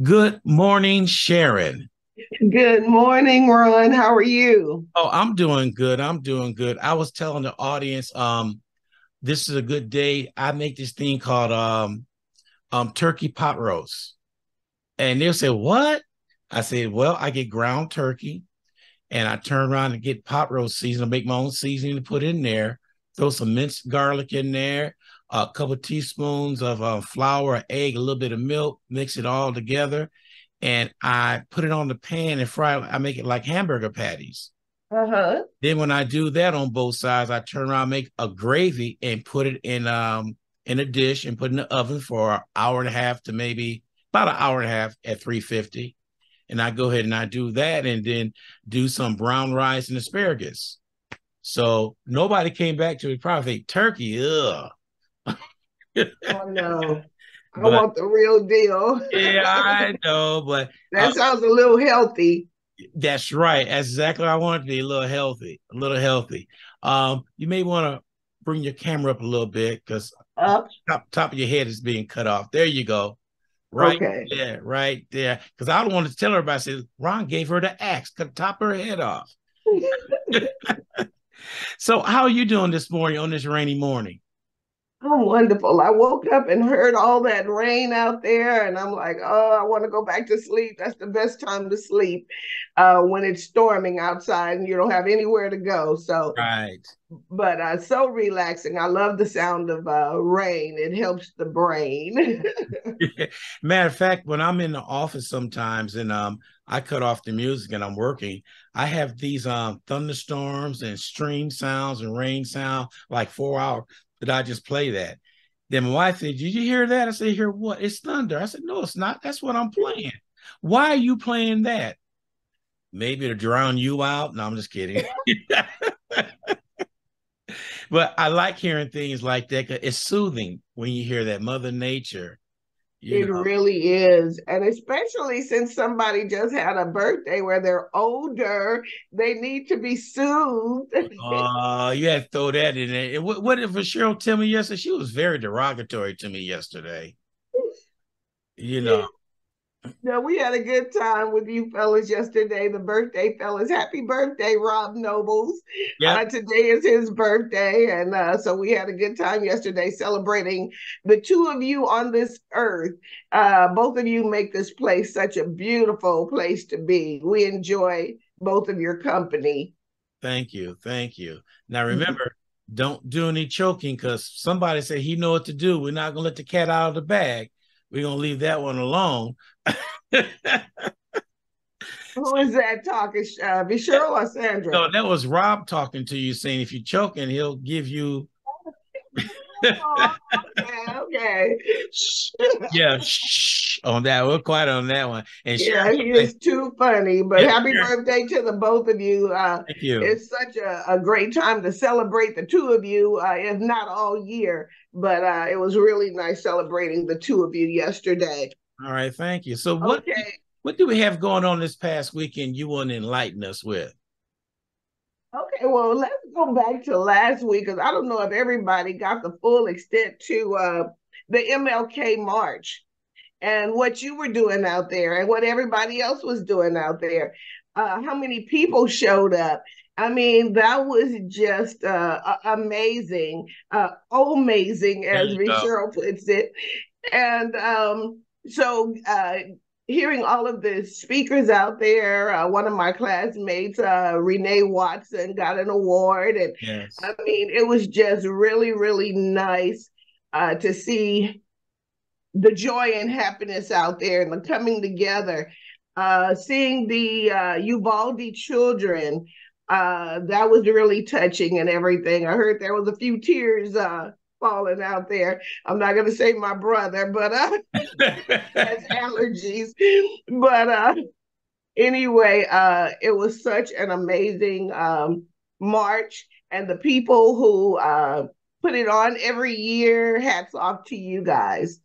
Good morning, Sharon. Good morning, Ron. How are you? Oh, I'm doing good. I'm doing good. I was telling the audience, this is a good day. I make this thing called turkey pot roast. And they'll say, what? I said, well, I get ground turkey and I turn around and get pot roast seasoning, make my own seasoning to put in there, throw some minced garlic in there, a couple of teaspoons of flour, egg, a little bit of milk, mix it all together. And I put it on the pan and fry it. I make it like hamburger patties. Uh-huh. Then when I do that on both sides, I turn around, make a gravy, and put it in a dish and put it in the oven for an hour and a half to maybe about an hour and a half at 350. And I go ahead and I do that and then do some brown rice and asparagus. So nobody came back to me probably think turkey, ugh. Oh no, I But want the real deal. yeah, I know, but That sounds a little healthy. that's right. That's exactly what I want it to be, a little healthy, a little healthy. You may want to bring your camera up a little bit because Up. top of your head is being cut off. There you go. Right Okay. there, right there. Because I don't want to tell everybody, say, Ron gave her the axe, cut the top of her head off. So how are you doing this morning on this rainy morning? Oh, wonderful. I woke up and heard all that rain out there, and I'm like, oh, I want to go back to sleep. That's the best time to sleep when it's storming outside and you don't have anywhere to go. So, Right. but so relaxing. I love the sound of rain, it helps the brain. Matter of fact, when I'm in the office sometimes and I cut off the music and I'm working, I have these thunderstorms and stream sounds and rain sound like 4 hours that I just play that. Then my wife said, "Did you hear that?" I said, "Hear what? It's thunder." I said, "No, it's not. That's what I'm playing. Why are you playing that? Maybe to drown you out?" No, I'm just kidding. But I like hearing things like that. 'Cause it's soothing when you hear that Mother Nature, you It know. really is. And especially since somebody just had a birthday where they're older, they need to be soothed. You had to throw that in there. What did Cheryl tell me yesterday? She was very derogatory to me yesterday. You know. No, we had a good time with you fellas yesterday, the birthday fellas. Happy birthday, Rob Nobles. Yep. Today is his birthday. And so we had a good time yesterday celebrating the two of you on this earth. Both of you make this place such a beautiful place to be. We enjoy both of your company. Thank you. Thank you. Now remember, don't do any choking because somebody said he know what to do. We're not gonna let the cat out of the bag. We're gonna leave that one alone. Who is that talking? Be Cheryl or Sandra? So that was Rob talking to you, saying if you're choking, he'll give you Oh, okay, okay. yeah, shh on that. We're quiet on that one. And Yeah, Sharon, he is too funny. But yeah, happy Sharon, birthday to the both of you. thank you. It's such a great time to celebrate the two of you, if not all year. But it was really nice celebrating the two of you yesterday. All right, thank you. So Okay. what do we have going on this past weekend you want to enlighten us with? Okay, well, let's go back to last week because I don't know if everybody got the full extent to the MLK March and what you were doing out there and what everybody else was doing out there. How many people showed up? I mean, that was just amazing, amazing, There as you go. Cheryl puts it. And so hearing all of the speakers out there, one of my classmates, Renee Watson, got an award. And I Yes. mean, it was just really, really nice to see the joy and happiness out there and the coming together. Seeing the Uvalde children, that was really touching and everything. I heard there was a few tears falling out there. I'm not going to say my brother, but has allergies. But anyway, it was such an amazing march, and the people who put it on every year, hats off to you guys.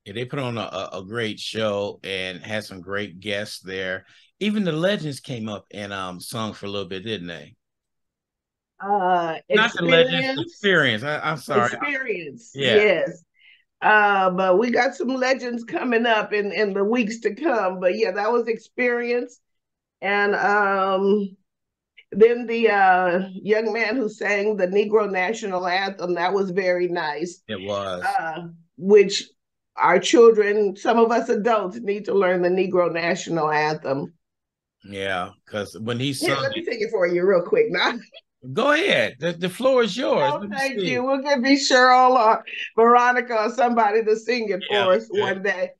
Yeah, they put on a great show and had some great guests there. Even the legends came up and sung for a little bit, didn't they? Not the legends, Experience, experience. I'm sorry. experience, Yeah. yes. But we got some legends coming up in the weeks to come. But yeah, that was experience. And then the young man who sang the Negro National Anthem, that was very nice. It was. Which our children, some of us adults, need to learn the Negro National Anthem. Yeah, because when he Here, sung let me it, take it for you real quick now. go ahead. The floor is yours. No, Let me thank you. see. We'll get be Cheryl or Veronica or somebody to sing it Yeah, for us okay. one day.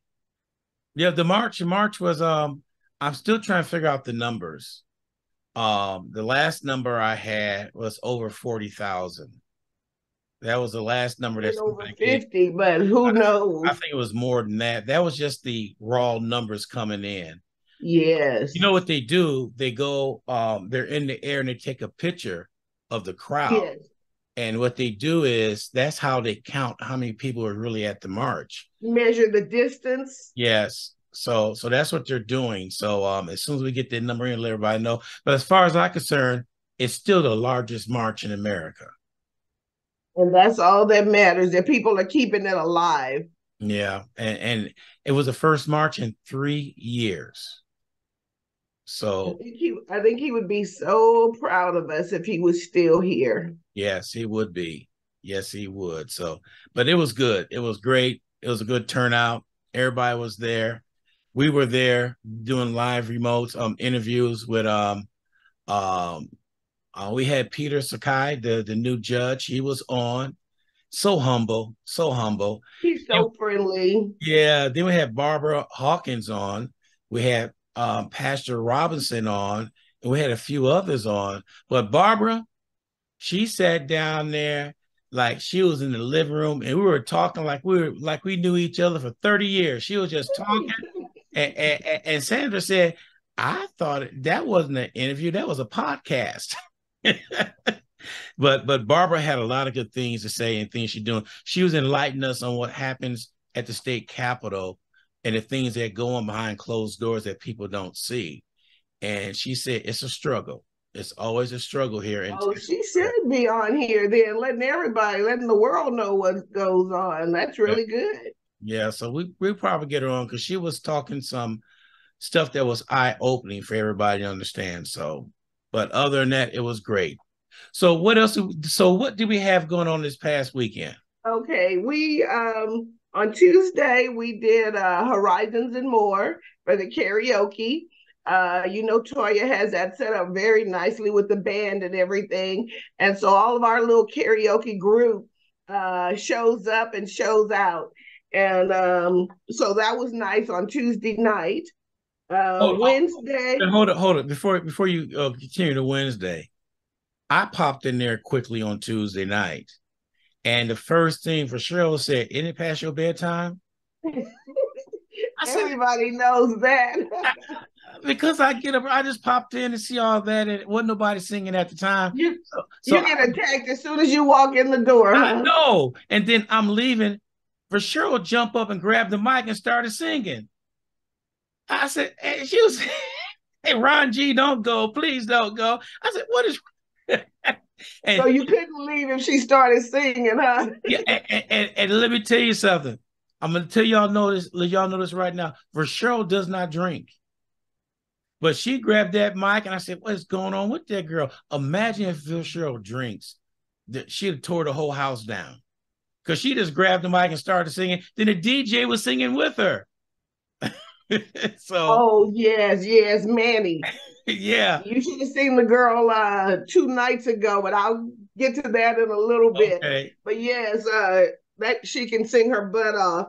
Yeah, the march was I'm still trying to figure out the numbers. The last number I had was over 40,000. That was the last number that Been over somebody gave. 50, but who I knows? think it was more than that. That was just the raw numbers coming in. You Yes. know what they do? They go, they're in the air and they take a picture of the crowd. Yes. And what they do is that's how they count how many people are really at the march. Measure the distance. Yes. So that's what they're doing. So as soon as we get that number in, let everybody know. But as far as I'm concerned, it's still the largest march in America. And that's all that matters, that people are keeping it alive. Yeah. And it was the first march in 3 years. So I think he would be so proud of us if he was still here. yes, he would be. Yes, he would. So, but it was good. It was great. It was a good turnout. Everybody was there. We were there doing live remotes, interviews with um we had Peter Sakai, the new judge. He was on. So humble, so humble. He's And so friendly. yeah, then we had Barbara Hawkins on. We had Pastor Robinson on, and we had a few others on. But Barbara, she sat down there like she was in the living room, and we were talking like we knew each other for 30 years. She was just talking, and Sandra said, "I thought that wasn't an interview; that was a podcast." But Barbara had a lot of good things to say and things she's doing. She was enlightening us on what happens at the state capitol and the things that go on behind closed doors that people don't see. And she said it's a struggle. It's always a struggle here in Oh, Texas. she should be on here then, letting the world know what goes on. That's Yeah. really good. Yeah, so we probably get her on because she was talking some stuff that was eye opening for everybody to understand. So, but other than that, it was great. So what else? So what did we have going on this past weekend? Okay, we on Tuesday we did Horizons and More for the karaoke. Toya has that set up very nicely with the band and everything, and so all of our little karaoke group shows up and shows out, and so that was nice on Tuesday night. Wednesday, Hold it. Before you continue to Wednesday, I popped in there quickly on Tuesday night, and the first thing for Cheryl said, "Isn't it past your bedtime?" I said, everybody knows that. because I get up, I just popped in to see all that, and wasn't nobody singing at the time. you So you get attacked as soon as you walk in the door, I huh? know. And then I'm leaving. For Cheryl jump up and grab the mic and started singing. I said, hey, she was, hey, Ron G, don't go. Please don't go. I said, what is So and you couldn't leave if she started singing, huh? yeah, and let me tell you something. I'm gonna tell y'all know this, let y'all know this right now. For Cheryl does not drink. But she grabbed that mic and I said, what is going on with that girl? Imagine if Phil Cheryl drinks, that she'd have tore the whole house down. Because she just grabbed the mic and started singing. Then the DJ was singing with her. So Oh yes, yes, Manny. yeah. You should have seen the girl 2 nights ago, but I'll get to that in a little bit. Okay. But yes, that she can sing her butt off.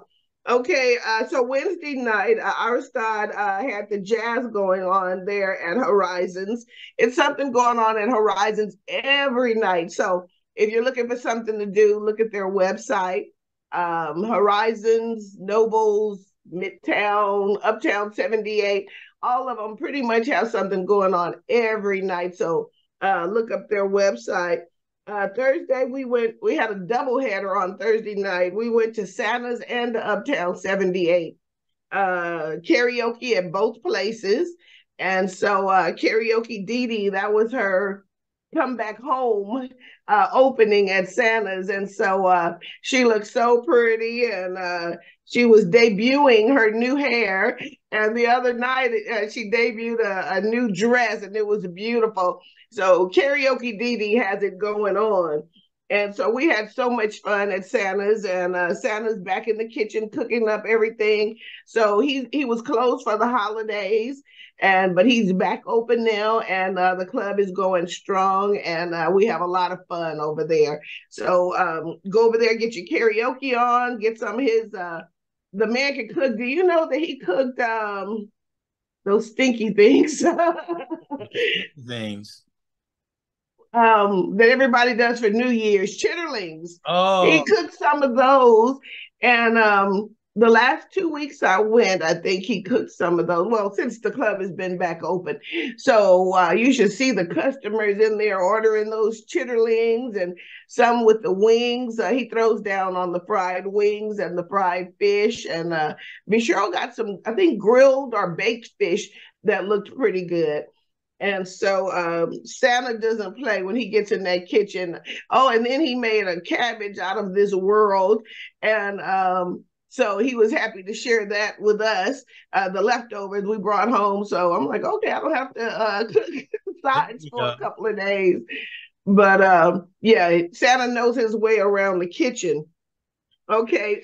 Okay, so Wednesday night, Aristad had the jazz going on there at Horizons. It's something going on at Horizons every night. So if you're looking for something to do, look at their website. Horizons, Nobles, Midtown, Uptown 78, all of them pretty much have something going on every night. So look up their website. Thursday we had a double header on Thursday night. We went to Santa's and to Uptown 78. Karaoke at both places. And so karaoke Dee Dee, that was her come back home opening at Santa's. And so she looked so pretty, and she was debuting her new hair. And the other night, she debuted a new dress, and it was beautiful. So Karaoke Dee Dee has it going on. And so we had so much fun at Santa's, and Santa's back in the kitchen cooking up everything. So he was closed for the holidays, but he's back open now, and the club is going strong, and we have a lot of fun over there. So go over there, get your karaoke on, get some of his. The man can cook. Do you know that he cooked those stinky things? Things. That everybody does for New Year's, chitterlings. He Oh, cooked some of those, and the last 2 weeks I went, I think he cooked some of those. Well, since the club has been back open, so you should see the customers in there ordering those chitterlings, and some with the wings. He throws down on the fried wings and the fried fish, and Michelle got some, I think, grilled or baked fish that looked pretty good. And so Santa doesn't play when he gets in that kitchen. Oh, and then he made a cabbage out of this world. And so he was happy to share that with us, the leftovers we brought home. So I'm like, okay, I don't have to cook sides for a couple of days. But yeah, Santa knows his way around the kitchen. Okay,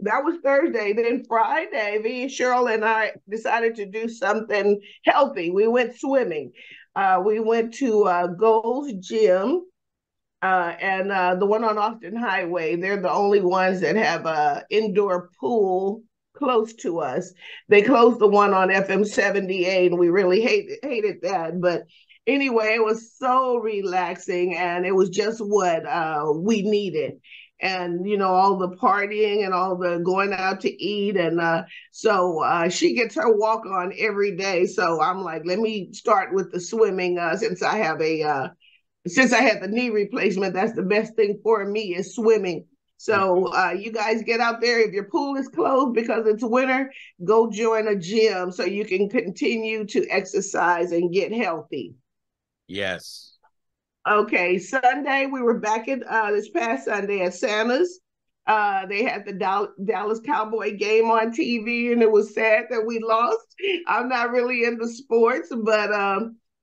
that was Thursday. Then Friday, me and Cheryl and I decided to do something healthy. We went swimming. We went to Gold's Gym, and the one on Austin Highway. They're the only ones that have a indoor pool close to us. They closed the one on FM 78, and we really hated that. But anyway, it was so relaxing, and it was just what we needed. And all the partying and all the going out to eat, and so she gets her walk on every day. So I'm like, let me start with the swimming, since I had the knee replacement. That's the best thing for me, is swimming. So you guys get out there. If your pool is closed because it's winter, go join a gym so you can continue to exercise and get healthy. yes. Okay, Sunday we were back at this past Sunday at Santa's. They had the Dallas Cowboy game on TV, and it was sad that we lost. I'm not really into sports, but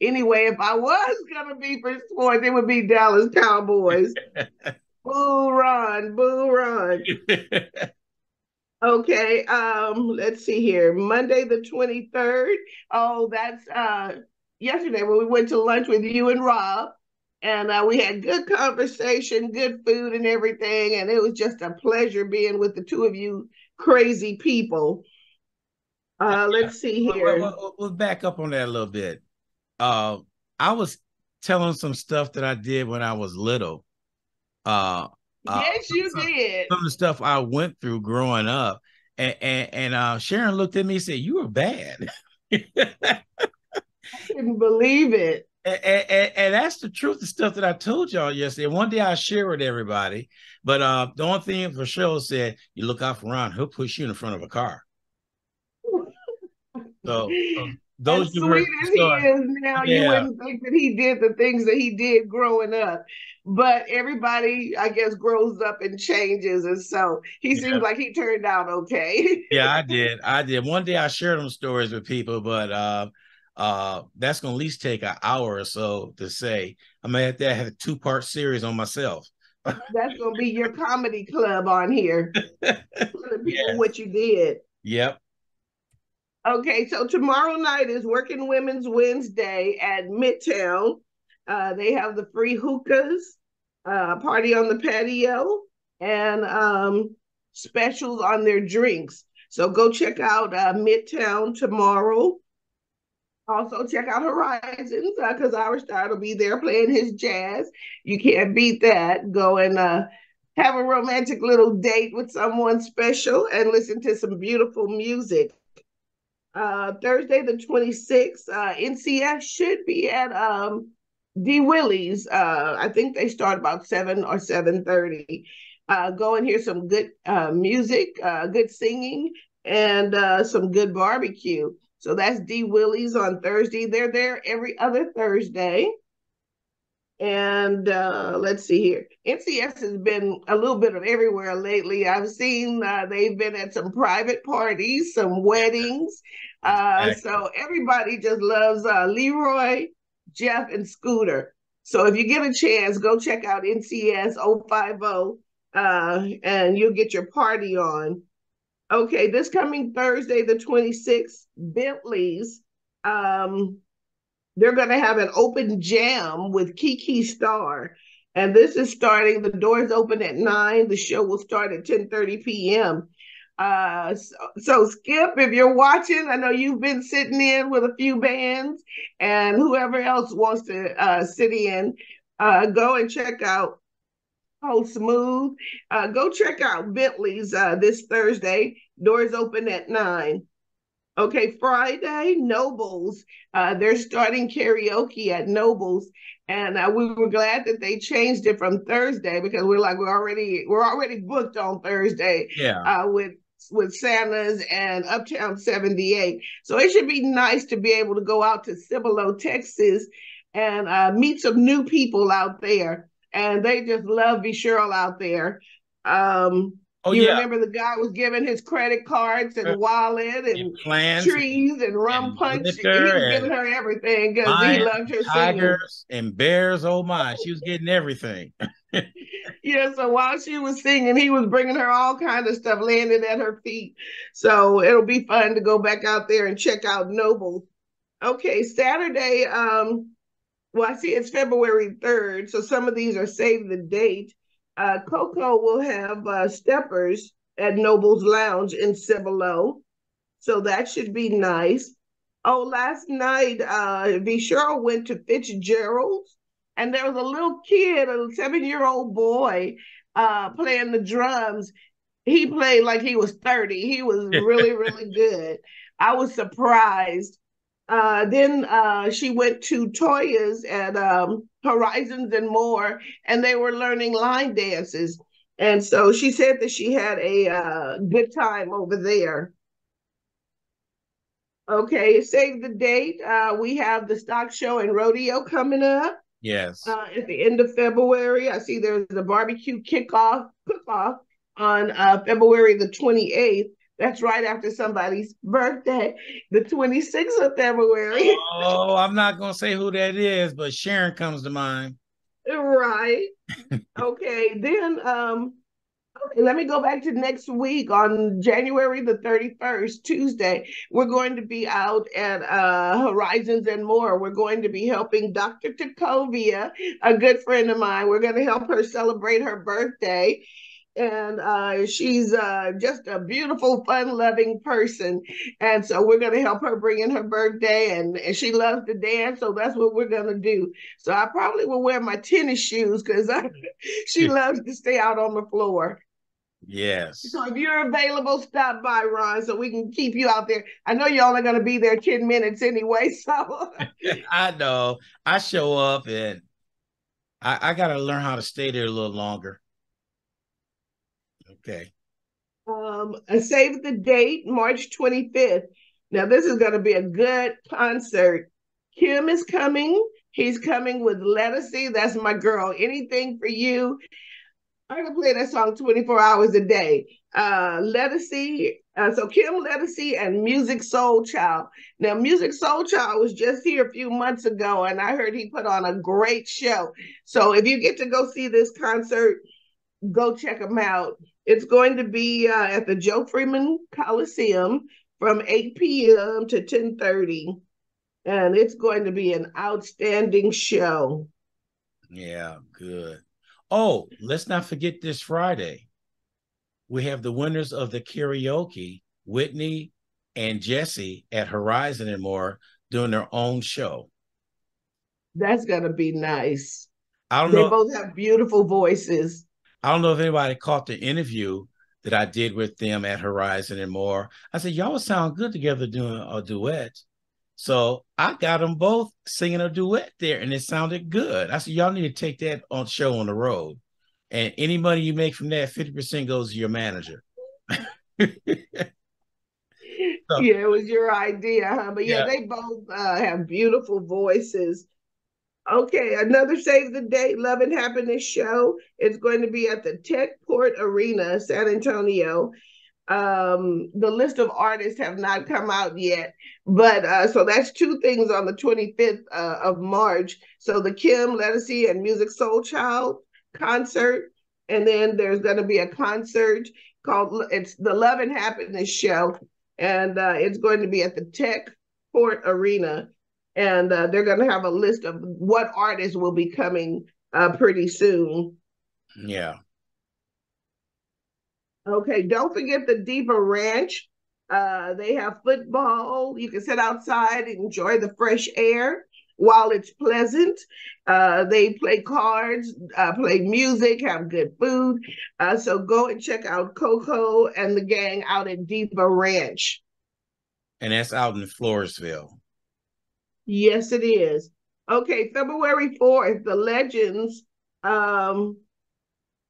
anyway, if I was gonna be for sports, it would be Dallas Cowboys. Boo run, boo run. Okay, let's see here. Monday the 23rd. Oh, that's yesterday when we went to lunch with you and Rob. And we had good conversation, good food, and everything. And it was just a pleasure being with the two of you crazy people. Let's see here. We'll back up on that a little bit. Uh, I was telling some stuff that I did when I was little. Uh, Yes, you did. some of the stuff I went through growing up, and Sharon looked at me and said, "You were bad." I couldn't believe it. And that's the truth, the stuff that I told y'all yesterday. One day I'll share with everybody. But the only thing for sure said, you look out for Ron, he'll push you in front of a car. So those As you heard sweet the as he story. is now, you Yeah, wouldn't think that he did the things that he did growing up. But everybody, I guess, grows up and changes. And so he seems yeah. like he turned out okay. Yeah, I did. I did. One day I shared them stories with people, but that's gonna at least take an hour or so to say. I may have to have a two-part series on myself. That's going to be your comedy club on here, telling people Yes. what you did. Yep. Okay, so tomorrow night is Working Women's Wednesday at Midtown. They have the free hookahs, party on the patio, and specials on their drinks. So go check out Midtown tomorrow. Also check out Horizons, because our star will be there playing his jazz. You can't beat that. Go and have a romantic little date with someone special and listen to some beautiful music. Thursday the 26th, NCF should be at D Willie's. I think they start about 7 or 7:30. Go and hear some good music, good singing, and some good barbecue. So that's D Willie's on Thursday. They're there every other Thursday. And let's see here. NCS has been a little bit of everywhere lately. I've seen they've been at some private parties, some weddings. Exactly. So everybody just loves Leroy, Jeff, and Scooter. So if you get a chance, go check out NCS 050 and you'll get your party on. Okay, this coming Thursday, the 26th, Bentley's. Um, they're going to have an open jam with Kiki Star. And this is starting, the doors open at 9. The show will start at 10:30 p.m. So, Skip, if you're watching, I know you've been sitting in with a few bands, and whoever else wants to sit in, go and check out Oh Smooth. Go check out Bentley's this Thursday. Doors open at 9. Okay, Friday, Nobles. They're starting karaoke at Nobles, and we were glad that they changed it from Thursday because we're already booked on Thursday Yeah. with Santa's and Uptown 78. So it should be nice to be able to go out to Cibolo, Texas, and meet some new people out there. And they just love V Cheryl out there. Um, Oh you yeah. remember the guy was giving his credit cards and wallet And and plants trees and rum and punch. He liquor was giving and her everything because he lions loved and her singing. tigers and bears. Oh my, she was getting everything. Yeah, so while she was singing, he was bringing her all kind of stuff, landing at her feet. So it'll be fun to go back out there and check out Noble. Okay, Saturday. Well, I see it's February 3rd, so some of these are save the date. Coco will have steppers at Noble's Lounge in Cibolo. So that should be nice. Oh, last night, V. Cheryl went to Fitzgerald's, and there was a little kid, a 7-year-old boy, playing the drums. He played like he was 30. He was really, really good. I was surprised. Then she went to Toya's at Horizons and More, and they were learning line dances. And so she said that she had a good time over there. Okay, save the date. We have the stock show and rodeo coming up Yes. at the end of February. I see there's a barbecue cook-off on February the 28th. That's right after somebody's birthday, the 26th of February. Oh, I'm not gonna say who that is, but Sharon comes to mind. Right. Okay. Then okay, let me go back to next week on January the 31st, Tuesday. We're going to be out at Horizons and More. We're going to be helping Dr. Takovia, a good friend of mine. We're going to help her celebrate her birthday. And she's just a beautiful, fun-loving person, and so we're going to help her bring in her birthday. And she loves to dance, so that's what we're going to do. So I probably will wear my tennis shoes because she loves to stay out on the floor. Yes. So if you're available, stop by, Ron, so we can keep you out there. I know you're only going to be there 10 minutes anyway, so I know. I show up and I got to learn how to stay there a little longer. Okay. save the date, March 25th. Now, this is going to be a good concert. Kim is coming. He's coming with Lettucey. That's my girl. Anything for you. I can play that song 24 hours a day. Lettucey. So Kim Lettucey and Music Soul Child. Now, Music Soul Child was just here a few months ago, and I heard he put on a great show. So if you get to go see this concert, go check them out. It's going to be at the Joe Freeman Coliseum from 8 p.m. to 10:30, and it's going to be an outstanding show. Yeah, good. Oh, let's not forget this Friday. We have the winners of the karaoke, Whitney and Jesse at Horizon and More doing their own show. That's going to be nice. I don't They know. both have beautiful voices. I don't know if anybody caught the interview that I did with them at Horizon and More. I said, y'all sound good together doing a duet. So I got them both singing a duet there, and it sounded good. I said, y'all need to take that on show on the road. And any money you make from that, 50% goes to your manager. So, Yeah, it was your idea, huh? But yeah, yeah. they both have beautiful voices. Okay, another Save the Date Love and Happiness show. It's going to be at the Techport Arena, San Antonio. The list of artists have not come out yet, but so that's two things on the 25th of March. So the Kim Ledisi and Music Soul Child concert, and then there's going to be a concert called it's the Love and Happiness show, and it's going to be at the Tech Port Arena, and they're going to have a list of what artists will be coming pretty soon. Yeah. Okay, don't forget the Diva Ranch. They have football. You can sit outside and enjoy the fresh air while it's pleasant. They play cards, play music, have good food. So go and check out Coco and the gang out at Diva Ranch. And that's out in Floresville. Yes, it is. Okay, February 4th, the Legends. Um,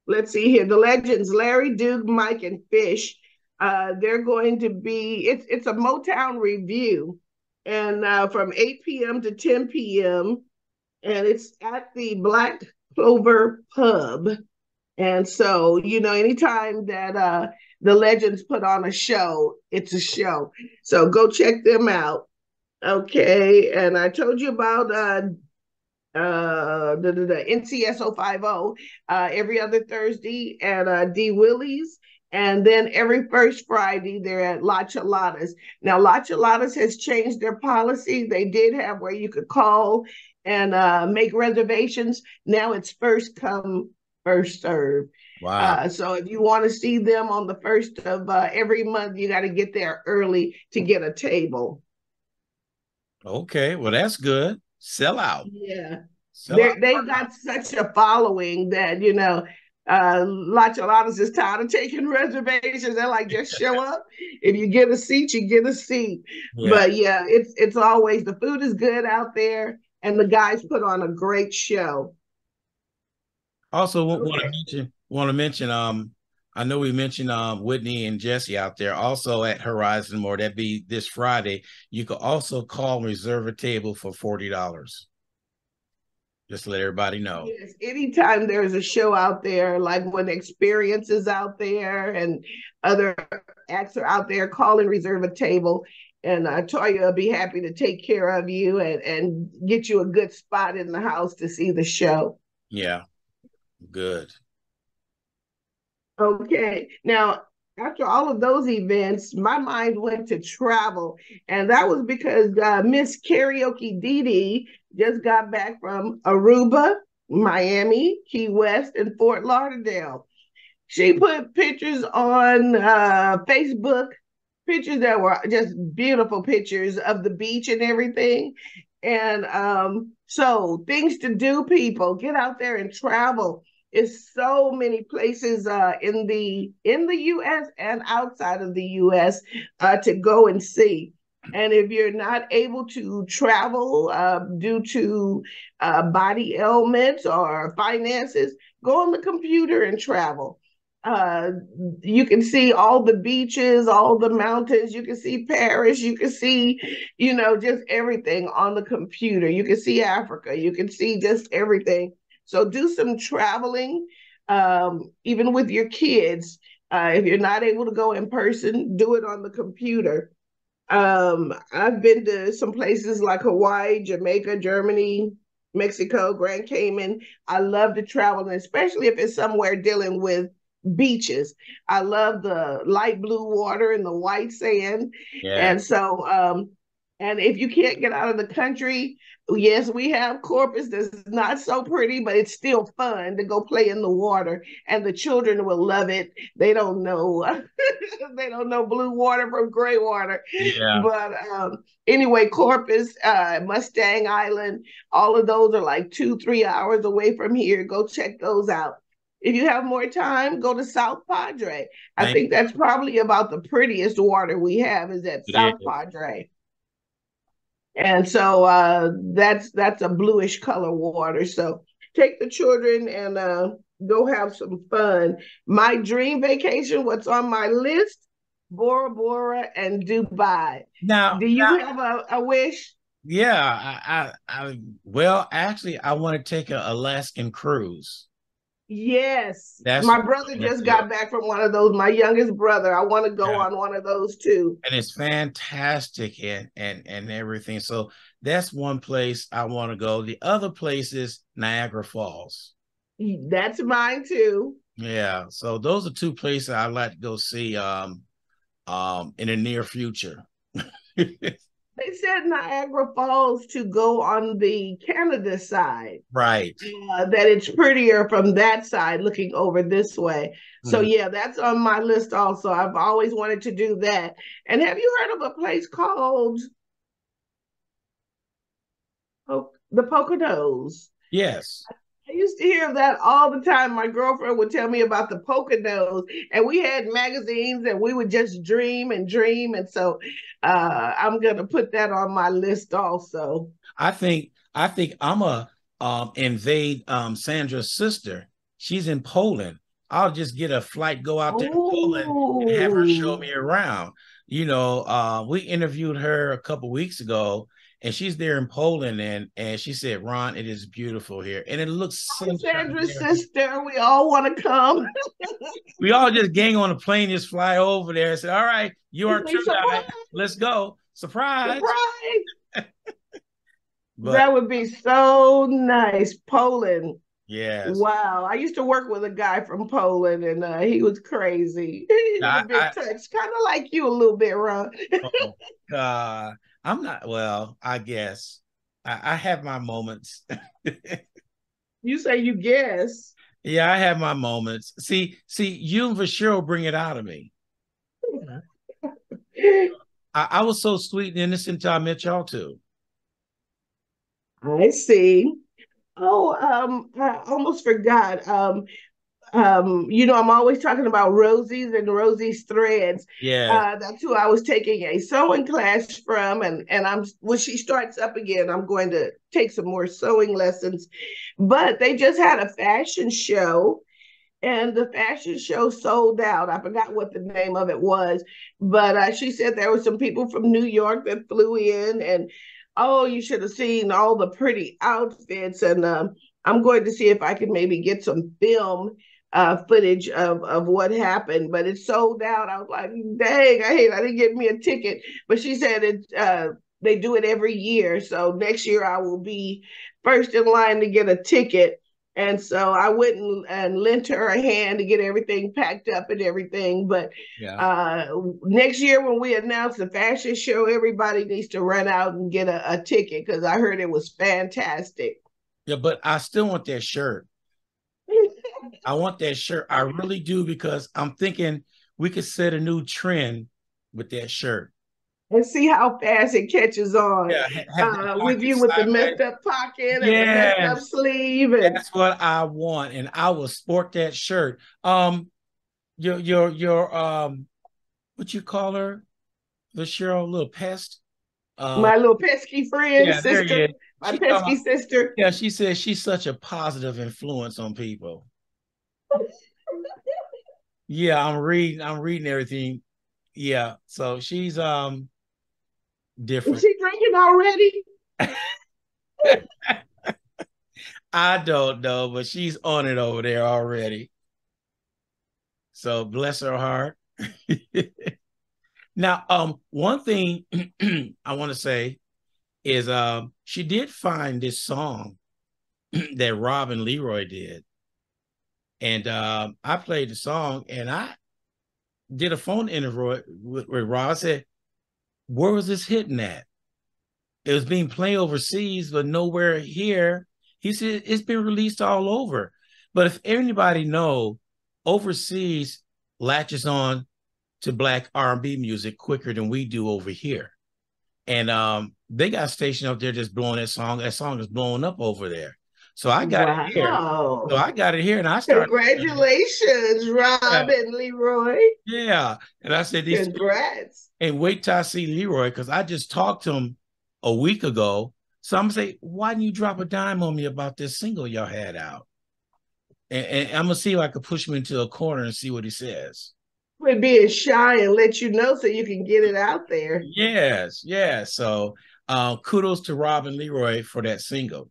let's see here. The Legends, Larry, Duke, Mike, and Fish. They're going to be, it's a Motown review, and from 8 p.m. to 10 p.m., and it's at the Black Clover Pub. And so, anytime that the Legends put on a show, it's a show. So go check them out. Okay, and I told you about the NCSO 50 every other Thursday at D Willie's. And then every first Friday, they're at La Chaladas. Now, La Chaladas has changed their policy. They did have where you could call and make reservations. Now it's first come, first serve. Wow. So if you want to see them on the first of every month, you got to get there early to get a table. Okay, well, that's good. Sell out. Yeah. Sell out. They've got such a following that, La Chaladas is tired of taking reservations. They're like, just show up. If you get a seat, you get a seat. Yeah. But yeah, it's always the food is good out there, and the guys put on a great show. Also, want to Okay. mention, I know we mentioned Whitney and Jesse out there. Also at Horizon More, that'd be this Friday. You could also call and reserve a table for $40. Just to let everybody know. Yes, anytime there's a show out there, like when Experience is out there and other acts are out there, call and reserve a table. And Toya will be happy to take care of you and get you a good spot in the house to see the show. Yeah, good. Okay. Now, after all of those events, my mind went to travel. And that was because Miss Karaoke Dee Dee just got back from Aruba, Miami, Key West, and Fort Lauderdale. She put pictures on Facebook, pictures that were just beautiful pictures of the beach and everything. And so things to do, people, get out there and travel. It's so many places in the U.S. and outside of the U.S. To go and see. And if you're not able to travel due to body ailments or finances, go on the computer and travel. Uh, you can see all the beaches, all the mountains. You can see Paris. You can see, just everything on the computer. You can see Africa. You can see just everything. So do some traveling, even with your kids. If you're not able to go in person, do it on the computer. I've been to some places like Hawaii, Jamaica, Germany, Mexico, Grand Cayman. I love to travel, and especially if it's somewhere dealing with beaches. I love the light blue water and the white sand. Yeah. And so, and if you can't get out of the country, yes, we have Corpus that's not so pretty, but it's still fun to go play in the water. And the children will love it. They don't know, they don't know blue water from gray water. Yeah. But anyway, Corpus, Mustang Island, all of those are like 2, 3 hours away from here. Go check those out. If you have more time, go to South Padre. I Thank think that's probably about the prettiest water we have is at you. It South is. Padre. And so that's a bluish color water. So take the children and go have some fun. My dream vacation, what's on my list? Bora Bora and Dubai. Now, Do you have a wish? Yeah, well, actually, I want to take a Alaskan cruise. Yes, That's my what brother I want just to do. got back from one of those. My youngest brother. I want to go Yeah. on one of those too. And it's fantastic and everything. So that's one place I want to go. The other place is Niagara Falls. That's mine too. Yeah. So those are two places I'd like to go see in the near future. They said Niagara Falls to go on the Canada side. Right. That it's prettier from that side looking over this way. So Mhm. yeah, that's on my list also. I've always wanted to do that. And have you heard of a place called the Poconos? Yes. I used to hear that all the time. My girlfriend would tell me about the Poconos, and we had magazines, and we would just dream and dream. And so, I'm gonna put that on my list also. I think I'm a invade Sandra's sister. She's in Poland. I'll just get a flight, go out there to Poland and have her show Oh, me around. We interviewed her a couple weeks ago, and she's there in Poland, and she said, "Ron, it is beautiful here, and it looks sunshine Sandra's there." sister, we all want to come. We all just gang on a plane, just fly over there and say, "All right, you are Say tour guide. surprise, Let's go." Surprise. surprise. But That would be so nice. Poland. yes, Wow. I used to work with a guy from Poland and he was crazy. He was a bit I touched, kind of like you a little bit, Ron. oh, I'm not, well, I guess I have my moments. You say you guess. Yeah, I have my moments. See, you and Cheryl bring it out of me. I was so sweet and innocent until I met y'all too. I see. Oh, I almost forgot. I'm always talking about Rosie's and Rosie's threads. Yes. That's who I was taking a sewing class from, and I'm when she starts up again, I'm going to take some more sewing lessons. But they just had a fashion show, and the fashion show sold out. I forgot what the name of it was, but she said there were some people from New York that flew in, and oh, you should have seen all the pretty outfits. And I'm going to see if I can maybe get some film footage of what happened, but it sold out. I was like, dang, I didn't get me a ticket. But she said they do it every year, so next year I will be first in line to get a ticket. And so I went and lent her a hand to get everything packed up and everything. But Yeah. uh, next year, when we announce the fashion show, everybody needs to run out and get a ticket because I heard it was fantastic. Yeah, but I still want that shirt. I want that shirt. I really do because I'm thinking we could set a new trend with that shirt. And see how fast it catches on Yeah, have that with pocket you with the sideways. messed up pocket and the messed up Yes, sleeve. And that's what I want, and I will sport that shirt. Your what you call her? The Cheryl little pest. Um, my little pesky friend, yeah, there sister, you is. my pesky sister. Yeah, she says she's such a positive influence on people. Yeah, I'm reading everything. Yeah, so she's Is different. she drinking already? I don't know, but she's on it over there already. So bless her heart. Now, one thing I want to say is she did find this song that Rob and Leroy did. And I played the song and I did a phone interview with Rob. I said, where was this hitting at? It was being played overseas, but nowhere here. He said it's been released all over. But if anybody know, overseas latches on to black R&B music quicker than we do over here. And they got a station up there just blowing that song. That song is blowing up over there. So I got it here. So Wow. I got it here and I started listening. Congratulations, Yeah, Rob and Leroy. yeah. And I said these Congrats. and wait till I see Leroy because I just talked to him a week ago. So I'm gonna say, why didn't you drop a dime on me about this single y'all had out? And I'm gonna see if I could push him into a corner and see what he says. Quit being shy and let you know so you can get it out there. Yes, yes. So Kudos to Rob and Leroy for that single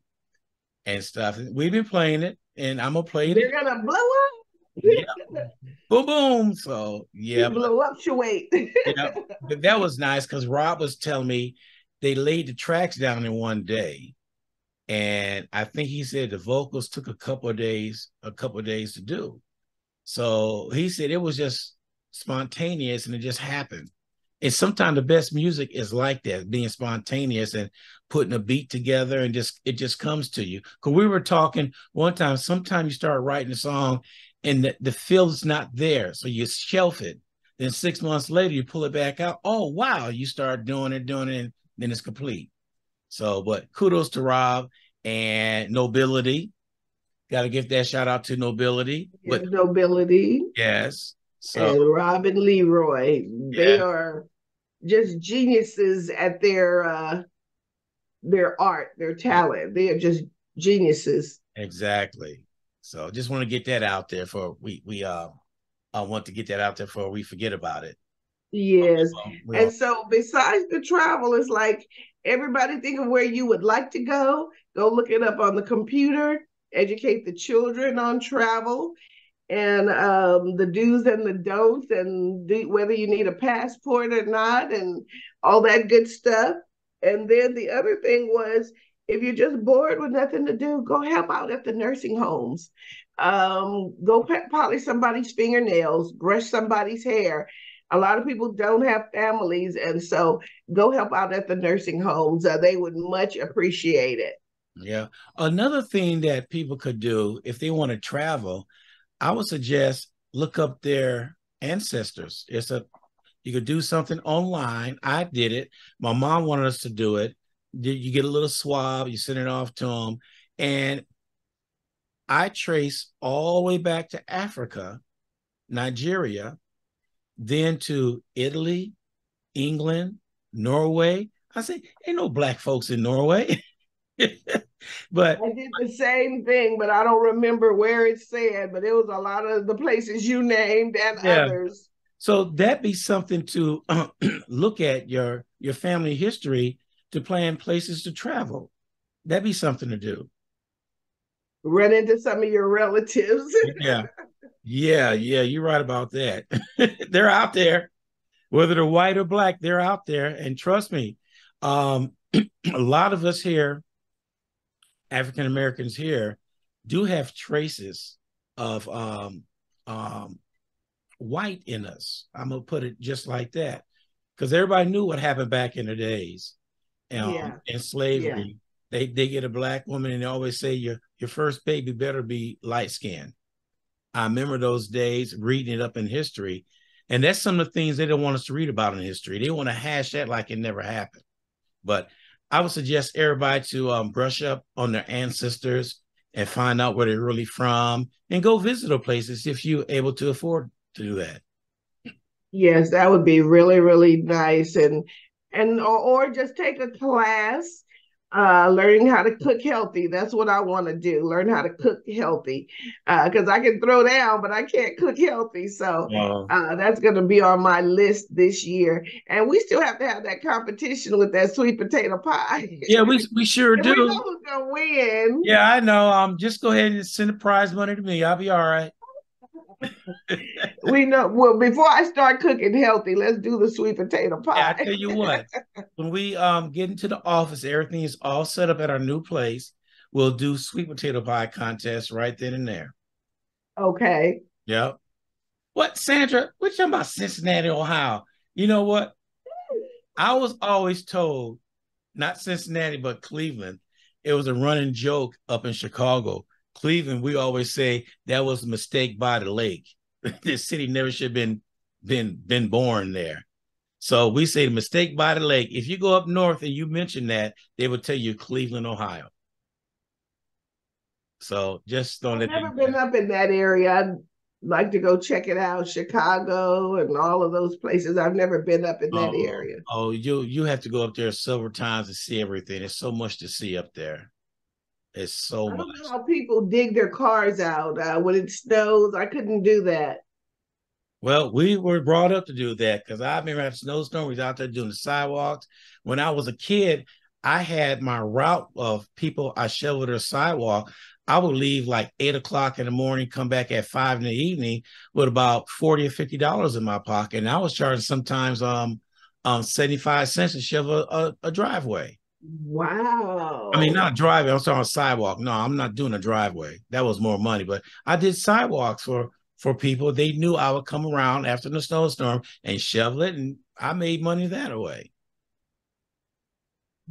and stuff. We've been playing it, and I'm gonna play it They're again. gonna blow up. Yeah, boom, boom. So You yeah, but blow up your weight. yeah, but that was nice because Rob was telling me they laid the tracks down in one day, and I think he said the vocals took a couple of days to do. So he said it was just spontaneous and it just happened. And sometimes the best music is like that, being spontaneous and putting a beat together and just it just comes to you. Because we were talking one time, sometimes you start writing a song and the feel's not there. So you shelf it. Then 6 months later, you pull it back out. Oh, wow. You start doing it, and then it's complete. So, but kudos to Rob and Nobility. Got to give that shout out to Nobility. Yes, But Nobility yes. So and Robin Leroy. They yeah, are just geniuses at their art, their talent. They are just geniuses. exactly. So just want to get that out there for we I want to get that out there before we forget about it. Yes. We And all so besides the travel, it's like everybody think of where you would like to go. Go look it up on the computer, educate the children on travel and the do's and the don'ts, and whether you need a passport or not, and all that good stuff. And then the other thing was, if you're just bored with nothing to do, go help out at the nursing homes. Go polish somebody's fingernails, brush somebody's hair. A lot of people don't have families, and so go help out at the nursing homes. They would much appreciate it. yeah. Another thing that people could do if they want to travel, I would suggest look up their ancestors. It's a You could do something online. I did it. My mom wanted us to do it. You get a little swab, you send it off to them, and I trace all the way back to Africa, Nigeria, then to Italy, England, Norway. I say, ain't no black folks in Norway. But I did the same thing, but I don't remember where it said, but it was a lot of the places you named and yeah, others. so that be something to look at your family history to plan places to travel. That'd be something to do. Run into some of your relatives. Yeah. Yeah, you're right about that. They're out there, whether they're white or black, they're out there. And trust me, um, a lot of us here, African Americans here, do have traces of um, white in us. I'm gonna put it just like that, because everybody knew what happened back in the days Yeah, in yeah. slavery. They get a black woman and they always say your first baby better be light skinned. I remember those days reading it up in history. And that's some of the things they don't want us to read about in history. They want to hash that like it never happened. But I would suggest everybody to brush up on their ancestors and find out where they're really from and go visit those places if you're able to afford to do that. Yes, that would be really, really nice. Or just take a class learning how to cook healthy. That's what I want to do. Learn how to cook healthy. Because I can throw down, but I can't cook healthy. So that's going to be on my list this year. And we still have to have that competition with that sweet potato pie. Yeah, we sure And we know do. who's going to win. Yeah, I know. Just go ahead and send the prize money to me. I'll be all right. We know. Well, before I start cooking healthy, let's do the sweet potato Yeah, I pie. tell you what, when we get into the office, everything is all set up at our new place. We'll do sweet potato pie contest right then and there. Okay. Yep. What, Sandra? We're talking about Cincinnati, Ohio. You know what? I was always told, not Cincinnati, but Cleveland. It was a running joke up in Chicago. Cleveland, we always say that was a mistake by the lake. This city never should have been born there. So we say the mistake by the lake. If you go up north and you mention that, they will tell you Cleveland, Ohio. So just don't I've let never them. been up in that area. I'd like to go check it out. Chicago and all of those places. I've never been up in that area. You have to go up there several times to see everything. There's so much to see up there. It's so I don't know much. how people dig their cars out when it snows. I couldn't do that. Well, we were brought up to do that because I remember having snowstorms. We was out there doing the sidewalks. When I was a kid, I had my route of people I shoveled their sidewalk. I would leave like 8 o'clock in the morning, come back at 5 in the evening with about $40 or $50 in my pocket. And I was charging sometimes 75 cents to shovel a driveway. I mean, Wow. not driveway, I'm sorry, a sidewalk. No, I'm not doing a driveway. That was more money, but I did sidewalks for people. They knew I would come around after the snowstorm and shovel it, and I made money that way.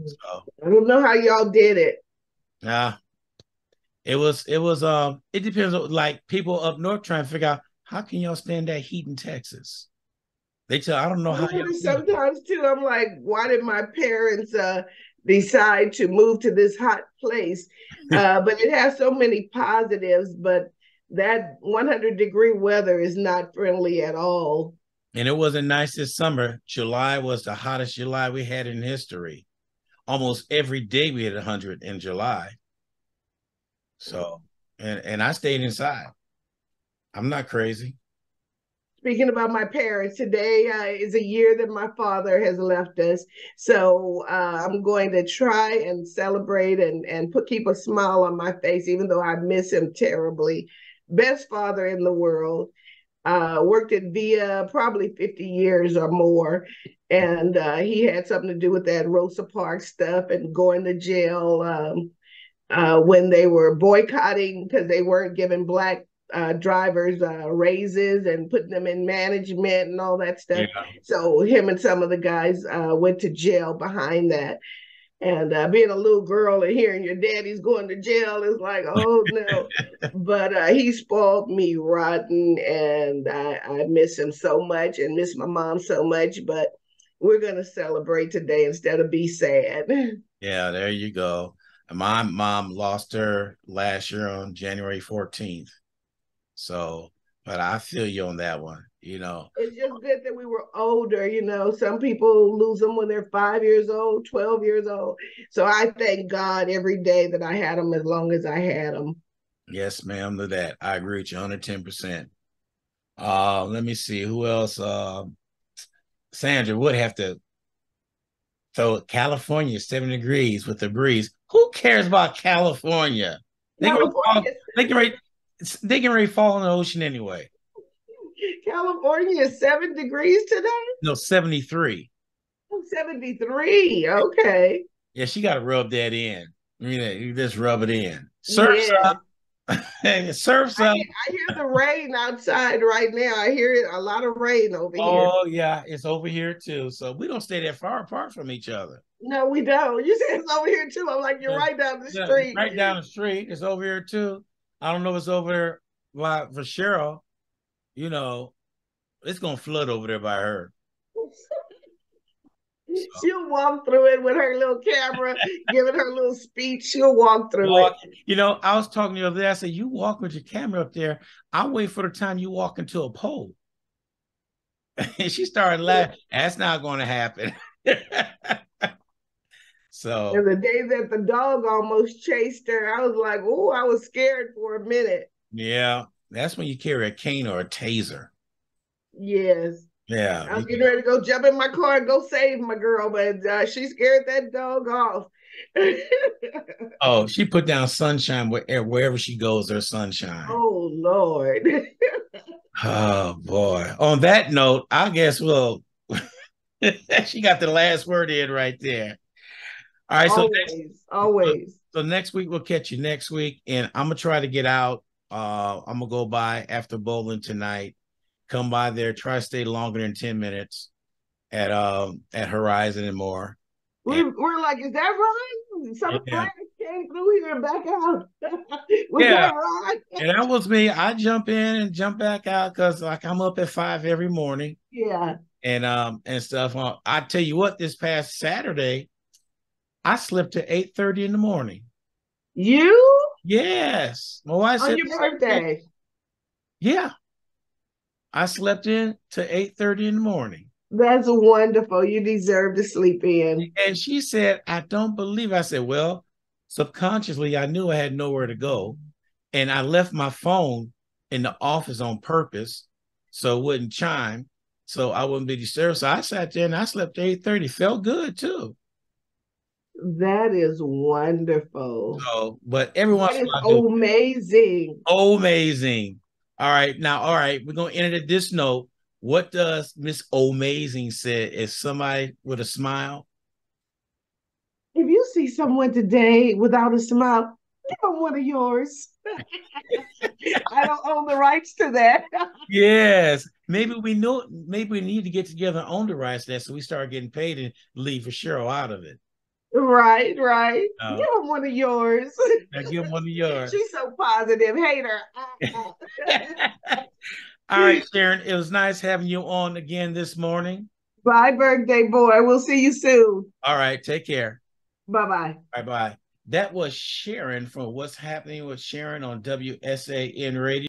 So I don't know how y'all did it. yeah, it depends on like people up north trying to figure out how can y'all stand that heat in Texas. They tell I don't know I how y'all wonder do it. sometimes too. I'm like, why did my parents decide to move to this hot place? But it has so many positives. But that 100-degree weather is not friendly at all. And it wasn't nice this summer. July was the hottest July we had in history. Almost every day we had 100 in July. So and I stayed inside. I'm not crazy. Speaking about my parents, today is a year that my father has left us. So I'm going to try and celebrate and keep a smile on my face, even though I miss him terribly. Best father in the world. Worked at VIA probably 50 years or more. And he had something to do with that Rosa Parks stuff and going to jail when they were boycotting because they weren't giving black drivers raises and putting them in management and all that stuff. Yeah. So him and some of the guys went to jail behind that. And being a little girl and hearing your daddy's going to jail is like, oh no. But he spoiled me rotten, and I miss him so much and miss my mom so much. But we're gonna celebrate today instead of be sad. Yeah, there you go. And my mom lost her last year on January 14th. So, but I feel you on that one, you know. It's just good that we were older. Some people lose them when they're 5 years old, 12 years old. So I thank God every day that I had them as long as I had them. Yes, ma'am, to that. I agree with you 110%. Let me see who else. Sandra would have to. So California, 7 degrees with the breeze. Who cares about California? They can fall, California, they can ready, they can ready fall in the ocean anyway. California is 7 degrees today. No, 73. Oh, 73. Okay. Yeah, she got to rub that in. You just rub it in. Surf's Yeah. up. Surf's I up. hear, I hear the rain outside right now. I hear it, a lot of rain over here. Oh yeah, it's over here too. So we don't stay that far apart from each other. No, we don't. You said it's over here too. I'm like, you're Yeah, right down the yeah, street. right down the street. It's over here too. I don't know if it's over there for Cheryl. You know, it's gonna flood over there by her. So She'll walk through it with her little camera, giving her little speech. She'll walk through it. walk. I was talking to you the other day. I said, "You walk with your camera up there. I'll wait for the time you walk into a pole." And she started laughing. That's not going to happen. So And the day that the dog almost chased her, I was like, oh, I was scared for a minute. yeah, that's when you carry a cane or a taser. Yes. Yeah. I was getting ready to go jump in my car and go save my girl, but she scared that dog off. Oh, she put down sunshine wherever she goes. There's sunshine. Oh, Lord. Oh boy. On that note, I guess we'll. She got the last word in right there. All right. Always, always. So next week we'll catch you next week, and I'm gonna try to get out. I'm gonna go by after bowling tonight. Come by there. Try to stay longer than 10 minutes at Horizon and more. And We're like, is that right? Some yeah, friends came through here and back out. Was yeah. that right? And that was me. I jump in and jump back out because like I'm up at 5 every morning Yeah. and stuff. I tell you what, this past Saturday, I slept to 8:30 in the morning. You Yes. My wife on said your the same thing. birthday. Yeah. I slept in to 8:30 in the morning. That's wonderful. You deserve to sleep in. And she said, I don't believe. I said, well, subconsciously, I knew I had nowhere to go. And I left my phone in the office on purpose so it wouldn't chime, so I wouldn't be disturbed. So I sat there and I slept to 8:30. Felt good too. That is wonderful. So, but every once That in is a while, I do amazing. amazing. All right, now, all right, we're gonna end it at this note. What does Miss Amazing say? Is somebody with a smile? If you see someone today without a smile, give them one of yours. I don't own the rights to that. Yes. Maybe we know. Maybe we need to get together on the rights there, so we start getting paid and leave for Cheryl out of it. Right, right. Give Uh, them one of yours. now give one of yours. She's so positive. Hater. All right, Sharon. It was nice having you on again this morning. Bye, birthday boy. We'll see you soon. All right, take care. Bye bye. Bye bye. That was Sharon from What's Happening with Sharon on WSAN Radio.